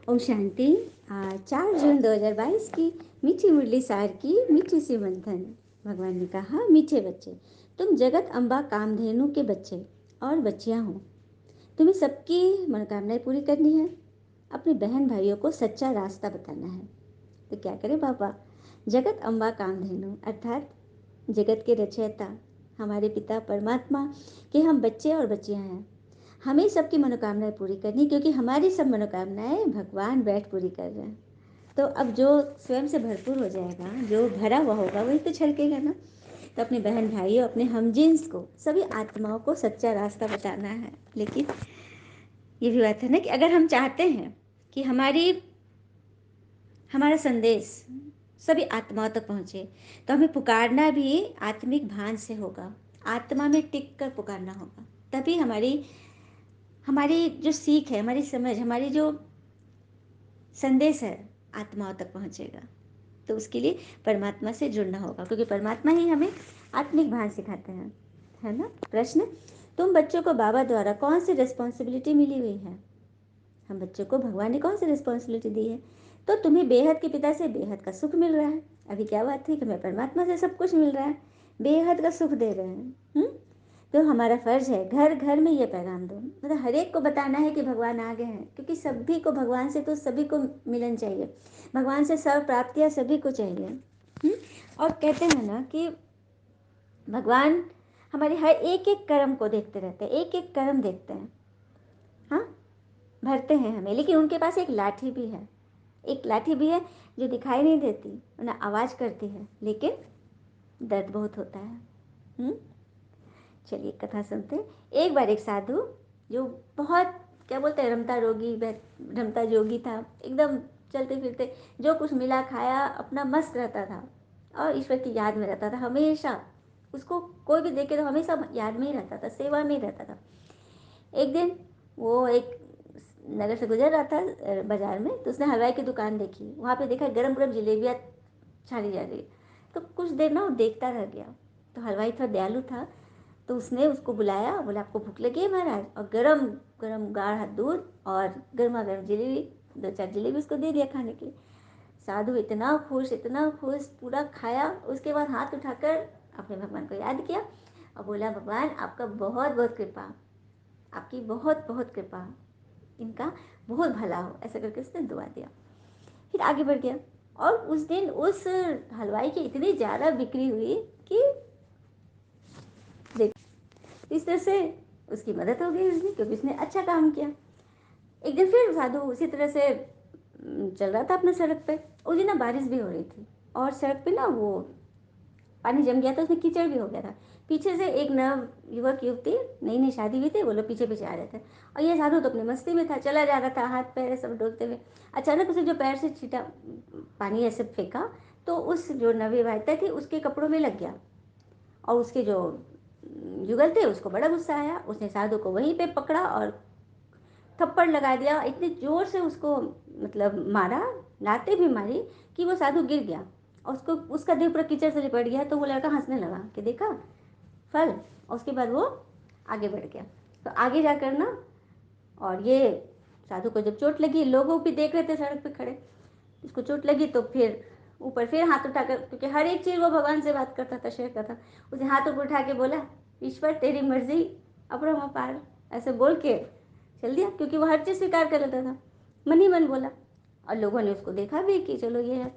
ओम शांति। 4 जून 2022 की मीठी मुरली सार की मीठी सी मंथन। भगवान ने कहा, मीठे बच्चे, तुम जगत अम्बा कामधेनु के बच्चे और बच्चियां हो। तुम्हें सबकी मनोकामनाएं पूरी करनी है, अपने बहन भाइयों को सच्चा रास्ता बताना है। तो क्या करें बाबा? जगत अम्बा कामधेनु अर्थात जगत के रचयिता हमारे पिता परमात्मा के हम बच्चे और बच्चियां हैं। हमें सबकी मनोकामनाएं पूरी करनी, क्योंकि हमारी सब मनोकामनाएं भगवान बैठ पूरी कर रहे हैं। तो अब जो स्वयं से भरपूर हो जाएगा, जो भरा हुआ होगा, वही तो छलकेगा ना। तो अपने बहन भाइयों, अपने हमजिन्स को, सभी आत्माओं को सच्चा रास्ता बताना है। लेकिन ये भी बात है ना कि अगर हम चाहते हैं कि हमारा संदेश सभी आत्माओं तक पहुँचे, तो हमें पुकारना भी आत्मिक भान से होगा। आत्मा में टिक कर पुकारना होगा, तभी हमारी जो सीख है, हमारी समझ, हमारी जो संदेश है, आत्माओं तक पहुंचेगा। तो उसके लिए परमात्मा से जुड़ना होगा, क्योंकि परमात्मा ही हमें आत्मिक भान सिखाते हैं, है ना। प्रश्न, तुम बच्चों को बाबा द्वारा कौन सी रिस्पॉन्सिबिलिटी मिली हुई है? हम बच्चों को भगवान ने कौन सी रिस्पॉन्सिबिलिटी दी है? तो तुम्हें बेहद के पिता से बेहद का सुख मिल रहा है। अभी क्या बात थी कि हमें परमात्मा से सब कुछ मिल रहा है, बेहद का सुख दे रहे हैं। तो हमारा फर्ज है घर घर में ये पैगाम दो, मतलब हर एक को बताना है कि भगवान आ गए हैं, क्योंकि सभी को भगवान से तो सभी को मिलन चाहिए, भगवान से सर्व प्राप्तियाँ सभी को चाहिए। और कहते हैं ना कि भगवान हमारे हर एक एक कर्म को देखते रहते हैं, एक एक कर्म देखते हैं। हाँ, भरते हैं हमें, लेकिन उनके पास एक लाठी भी है, एक लाठी भी है जो दिखाई नहीं देती, ना आवाज़ करती है, लेकिन दर्द बहुत होता है। चलिए कथा सुनते हैं। एक बार एक साधु, जो बहुत क्या बोलते हैं, रमता जोगी था, एकदम चलते फिरते जो कुछ मिला खाया, अपना मस्त रहता था और ईश्वर की याद में रहता था हमेशा। उसको कोई भी देखे तो हमेशा याद में ही रहता था, सेवा में ही रहता था। एक दिन वो एक नगर से गुजर रहा था बाजार में, तो उसने हलवाई की दुकान देखी। वहाँ पे देखा गरम गरम जलेबियाँ छानी जा रही। तो कुछ देर ना वो देखता रह गया। तो हलवाई थोड़ा दयालु था, तो उसने उसको बुलाया, बोला आपको भूख लगी है महाराज, और गरम गरम गाढ़ा दूध और गर्मा गर्म जलेबी, 2-4 जलेबी उसको दे दिया खाने के लिए। साधु इतना खुश, इतना खुश, पूरा खाया। उसके बाद हाथ उठाकर अपने भगवान को याद किया और बोला, भगवान आपका बहुत बहुत कृपा, आपकी बहुत बहुत कृपा, इनका बहुत भला हो, ऐसा करके उसने दुआ दिया। फिर आगे बढ़ गया, और उस दिन उस हलवाई की इतनी ज़्यादा बिक्री हुई कि इस तरह से उसकी मदद हो गई उसने, क्योंकि उसने अच्छा काम किया। एक दिन फिर साधु उसी तरह से चल रहा था अपने सड़क पे। उस दिन ना बारिश भी हो रही थी, और सड़क पे ना वो पानी जम गया था, उसमें कीचड़ भी हो गया था। पीछे से एक नव युवक युवती, नई नई शादी हुई थी, वो लोग पीछे पीछे आ रहे थे, और ये साधु तो अपनी मस्ती में था, चला जा रहा था, हाथ पैर सब डोलते हुए। अचानक उसे जो पैर से छीटा पानी ऐसे फेंका, तो उस जो नवविवाहिता थी उसके कपड़ों में लग गया, और उसके जो युगल थे उसको बड़ा गुस्सा आया। उसने साधु को वहीं पे पकड़ा और थप्पड़ लगा दिया, इतने जोर से उसको मतलब मारा, लाते भी मारी कि वो साधु गिर गया, और उसको उसका देह पूरा कीचड़ से लिपट गया। तो वो लड़का हंसने लगा कि देखा फल, और उसके बाद वो आगे बढ़ गया। तो आगे जाकर ना, और ये साधु को जब चोट लगी, लोगों भी देख रहे थे सड़क पे खड़े, इसको चोट लगी तो फिर ऊपर फिर हाथ उठाकर, क्योंकि हर एक चीज़ वो भगवान से बात करता था, शेयर करता, उसे हाथ ऊपर उठा के बोला, ईश्वर तेरी मर्जी अपरम अपार, ऐसे बोल के चल दिया, क्योंकि वो हर चीज़ स्वीकार कर लेता था, मन ही मन बोला। और लोगों ने उसको देखा भी कि चलो ये है।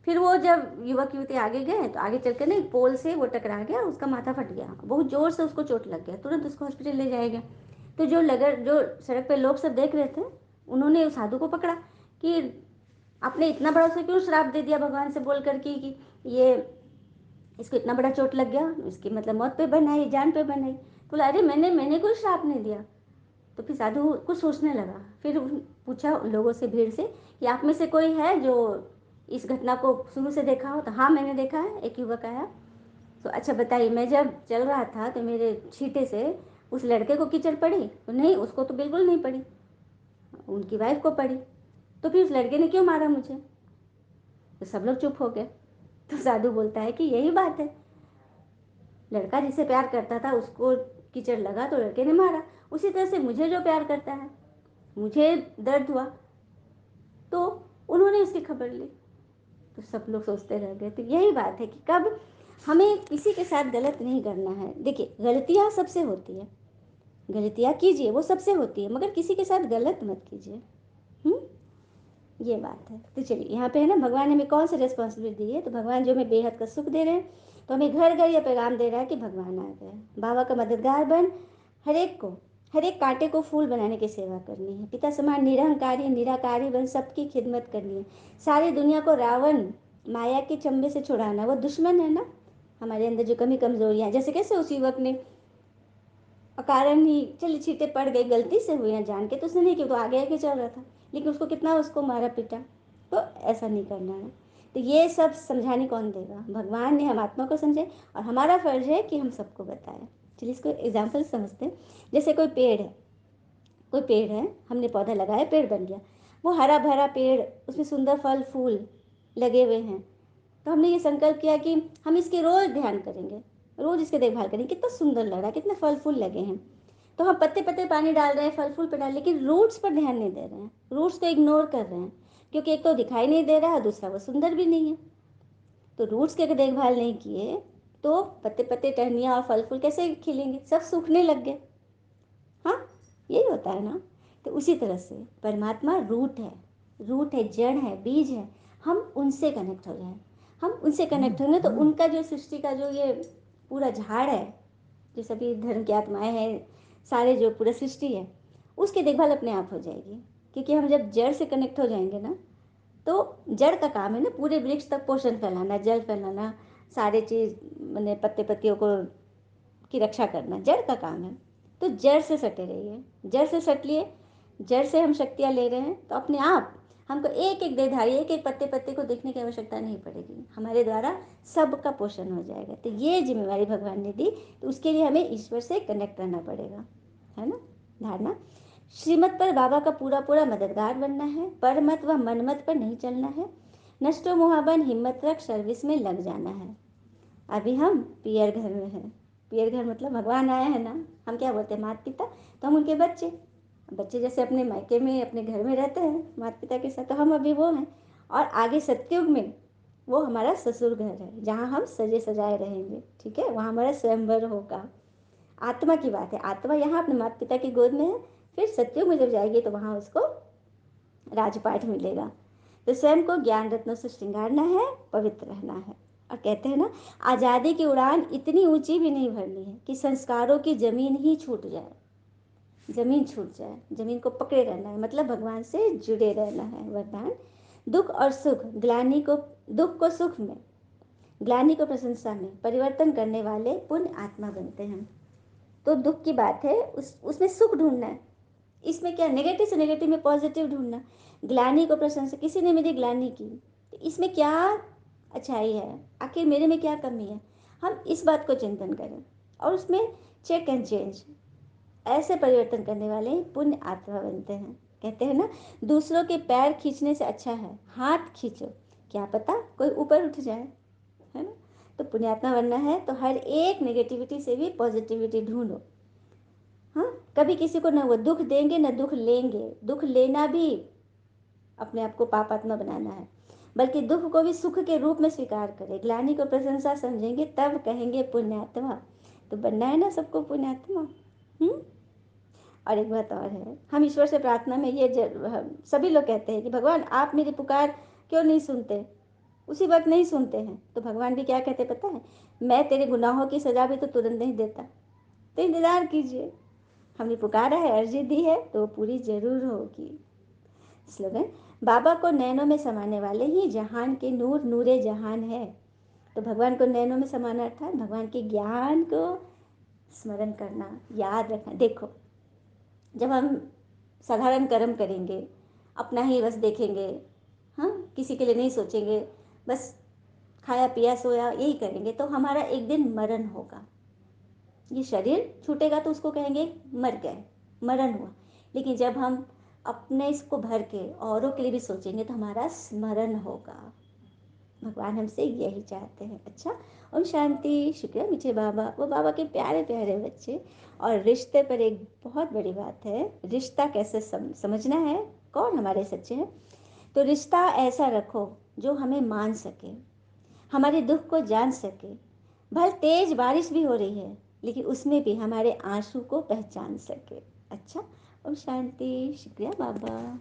फिर वो जब युवक युवती आगे गए, तो आगे चल के ना एक पोल से वो टकरा गया, उसका माथा फट गया, बहुत जोर से उसको चोट लग गया, तुरंत उसको हॉस्पिटल ले जाया गया। तो जो सड़क पे लोग सब देख रहे थे, उन्होंने उस साधु को पकड़ा कि आपने इतना बड़ा उसे क्यों श्राप दे दिया भगवान से बोल कर कि ये इसको इतना बड़ा चोट लग गया, इसकी मतलब मौत पे बनाई, जान पे बनाई। बोला अरे मैंने कोई श्राप नहीं दिया। तो फिर साधु कुछ सोचने लगा, फिर पूछा लोगों से, भीड़ से, कि आप में से कोई है जो इस घटना को शुरू से देखा हो? तो हाँ मैंने देखा है, एक युवक आया। तो अच्छा बताइए, मैं जब चल रहा था तो मेरे छींटे से उस लड़के को कीचड़ पड़ी? तो नहीं, उसको तो बिल्कुल नहीं पड़ी, उनकी वाइफ को पड़ी। तो फिर उस लड़के ने क्यों मारा मुझे? तो सब लोग चुप हो गए। तो साधु बोलता है कि यही बात है, लड़का जिसे प्यार करता था उसको कीचड़ लगा तो लड़के ने मारा, उसी तरह से मुझे जो प्यार करता है, मुझे दर्द हुआ तो उन्होंने उसकी खबर ली, तो सब लोग सोचते रह गए। तो यही बात है कि कब हमें किसी के साथ गलत नहीं करना है। देखिए, गलतियाँ सबसे होती है, गलतियाँ कीजिए, वो सबसे होती है, मगर किसी के साथ गलत मत कीजिए। ये बात है। तो चलिए, यहाँ पे है ना, भगवान ने हमें कौन सा रिस्पॉन्सिबिलिटी दी है, तो भगवान जो हमें बेहद का सुख दे रहे हैं, तो हमें घर घर ये पैगाम दे रहा है कि भगवान आ गए, बाबा का मददगार बन, हर एक को, हर एक कांटे को फूल बनाने की सेवा करनी है, पिता समान निरहंकारी निराकारी बन सबकी खिदमत करनी है, सारी दुनिया को रावण माया के चंबे से छुड़ाना। वो दुश्मन है ना हमारे अंदर, जो कमी कमजोरियाँ, जैसे कैसे उस युवक ने अकारण ही चलिए छींटे पड़ गई, गलती से हुई, जान के तो उसने नहीं किया, तो आगे आगे चल रहा था, लेकिन उसको कितना उसको मारा पीटा। तो ऐसा नहीं करना है। तो ये सब समझाने कौन देगा, भगवान ने हम आत्मा को समझे, और हमारा फर्ज है कि हम सबको बताएं। चलिए इसको एग्जाम्पल समझते हैं। जैसे कोई पेड़ है, कोई पेड़ है, हमने पौधा लगाया, पेड़ बन गया, वो हरा भरा पेड़, उसमें सुंदर फल फूल लगे हुए हैं, तो हमने ये संकल्प किया कि हम इसके रोज ध्यान करेंगे, रोज इसकी देखभाल करेंगे, कितना सुंदर लग रहा है, कितने फल फूल लगे हैं। तो हम पत्ते पत्ते पानी डाल रहे हैं, फल फूल पर डाल, लेकिन रूट्स पर ध्यान नहीं दे रहे हैं, रूट्स को इग्नोर कर रहे हैं, क्योंकि एक तो दिखाई नहीं दे रहा है, दूसरा वो सुंदर भी नहीं है। तो रूट्स की अगर देखभाल नहीं किए तो पत्ते पत्ते टहनियाँ और फल फूल कैसे खिलेंगे, सब सूखने लग गए। हाँ, यही होता है ना। तो उसी तरह से परमात्मा रूट है, रूट है, जड़ है, बीज है, हम उनसे कनेक्ट हो जाए, हम उनसे कनेक्ट होंगे तो उनका जो सृष्टि का जो ये पूरा झाड़ है, जो सभी धर्म की आत्माएं हैं, सारे जो पूरा सृष्टि है, उसकी देखभाल अपने आप हो जाएगी। क्योंकि हम जब जड़ से कनेक्ट हो जाएंगे ना, तो जड़ का काम है ना पूरे वृक्ष तक पोषण फैलाना, जल फैलाना, सारे चीज़ मैंने पत्ते पत्तियों को की रक्षा करना जड़ का काम है। तो जड़ से सटे रहिए, जड़ से सट लिए, जड़ से हम शक्तियाँ ले रहे हैं, तो अपने आप हमको एक एक देहधारी, एक एक पत्ते पत्ते को देखने की आवश्यकता नहीं पड़ेगी, हमारे द्वारा सबका पोषण हो जाएगा। तो ये जिम्मेवारी भगवान ने दी, तो उसके लिए हमें ईश्वर से कनेक्ट रहना पड़ेगा, है ना। धारणा, श्रीमत पर बाबा का पूरा पूरा मददगार बनना है, पर मत व मन मत पर नहीं चलना है, नष्टो मोहाबन हिम्मत रख सर्विस में लग जाना है। अभी हम पियर घर में हैं, पियर घर मतलब भगवान आया है ना, हम क्या बोलते हैं, माता पिता, तो हम उनके बच्चे, बच्चे जैसे अपने मायके में अपने घर में रहते हैं माता पिता के साथ, तो हम अभी वो हैं। और आगे सतयुग में वो हमारा ससुर घर है, जहाँ हम सजे सजाए रहेंगे, ठीक है, वहाँ हमारा स्वयंवर होगा। आत्मा की बात है, आत्मा यहाँ अपने माता पिता की गोद में है, फिर सतयुग में जब जाएगी तो वहाँ उसको राजपाट मिलेगा। तो स्वयं को ज्ञान रत्नों से श्रृंगारना है, पवित्र रहना है। और कहते हैं ना, आज़ादी की उड़ान इतनी ऊंची भी नहीं भरनी है कि संस्कारों की जमीन ही छूट जाए, जमीन छूट जाए, जमीन को पकड़े रहना है, मतलब भगवान से जुड़े रहना है। वरदान, दुख और सुख, ग्लानि को, दुख को सुख में, ग्लानि को प्रशंसा में परिवर्तन करने वाले पुण्य आत्मा बनते हैं। तो दुख की बात है, उसमें सुख ढूंढना है, इसमें क्या, नेगेटिव से नेगेटिव में पॉजिटिव ढूंढना। ग्लानि को प्रशंसा, किसी ने मेरी ग्लानि की, तो इसमें क्या अच्छाई है, आखिर मेरे में क्या कमी है, हम इस बात को चिंतन करें, और उसमें चेक एंड चेंज, ऐसे परिवर्तन करने वाले पुण्य आत्मा बनते हैं। कहते हैं ना, दूसरों के पैर खींचने से अच्छा है हाथ खींचो, क्या पता कोई ऊपर उठ जाए, है ना। तो पुण्यात्मा बनना है तो हर एक नेगेटिविटी से भी पॉजिटिविटी ढूंढो। हाँ, कभी किसी को ना वो दुख देंगे ना दुख लेंगे, दुख लेना भी अपने आप को पापात्मा बनाना है, बल्कि दुख को भी सुख के रूप में स्वीकार करें, ग्लानि को प्रशंसा समझेंगे, तब कहेंगे पुण्यात्मा। तो बनना है ना सबको पुण्यात्मा। और एक बात और है, हम ईश्वर से प्रार्थना में ये सभी लोग कहते हैं कि भगवान आप मेरी पुकार क्यों नहीं सुनते, उसी वक्त नहीं सुनते हैं, तो भगवान भी क्या कहते पता है, मैं तेरे गुनाहों की सजा भी तो तुरंत नहीं देता, तो इंतज़ार कीजिए, हमने पुकारा है, अर्जी दी है, तो पूरी जरूर होगी। स्लोगन, बाबा को नैनों में समाने वाले ही जहान के नूर नूरे जहान है। तो भगवान को नैनों में समाना अर्थात भगवान के ज्ञान को स्मरण करना, याद रखना। देखो, जब हम साधारण कर्म करेंगे, अपना ही बस देखेंगे, हाँ, किसी के लिए नहीं सोचेंगे, बस खाया पिया सोया यही करेंगे, तो हमारा एक दिन मरण होगा, ये शरीर छूटेगा, तो उसको कहेंगे मर गए, मरण हुआ। लेकिन जब हम अपने इसको भर के औरों के लिए भी सोचेंगे तो हमारा स्मरण होगा। भगवान हमसे यही चाहते हैं। अच्छा, ओम शांति। शुक्रिया मीठे बाबा, वो बाबा के प्यारे प्यारे बच्चे। और रिश्ते पर एक बहुत बड़ी बात है, रिश्ता कैसे समझना है, कौन हमारे सच्चे हैं। तो रिश्ता ऐसा रखो जो हमें मान सके, हमारे दुख को जान सके। भले तेज बारिश भी हो रही है, लेकिन उसमें भी हमारे आंसू को पहचान सके। अच्छा। ओम शांति। शुक्रिया बाबा।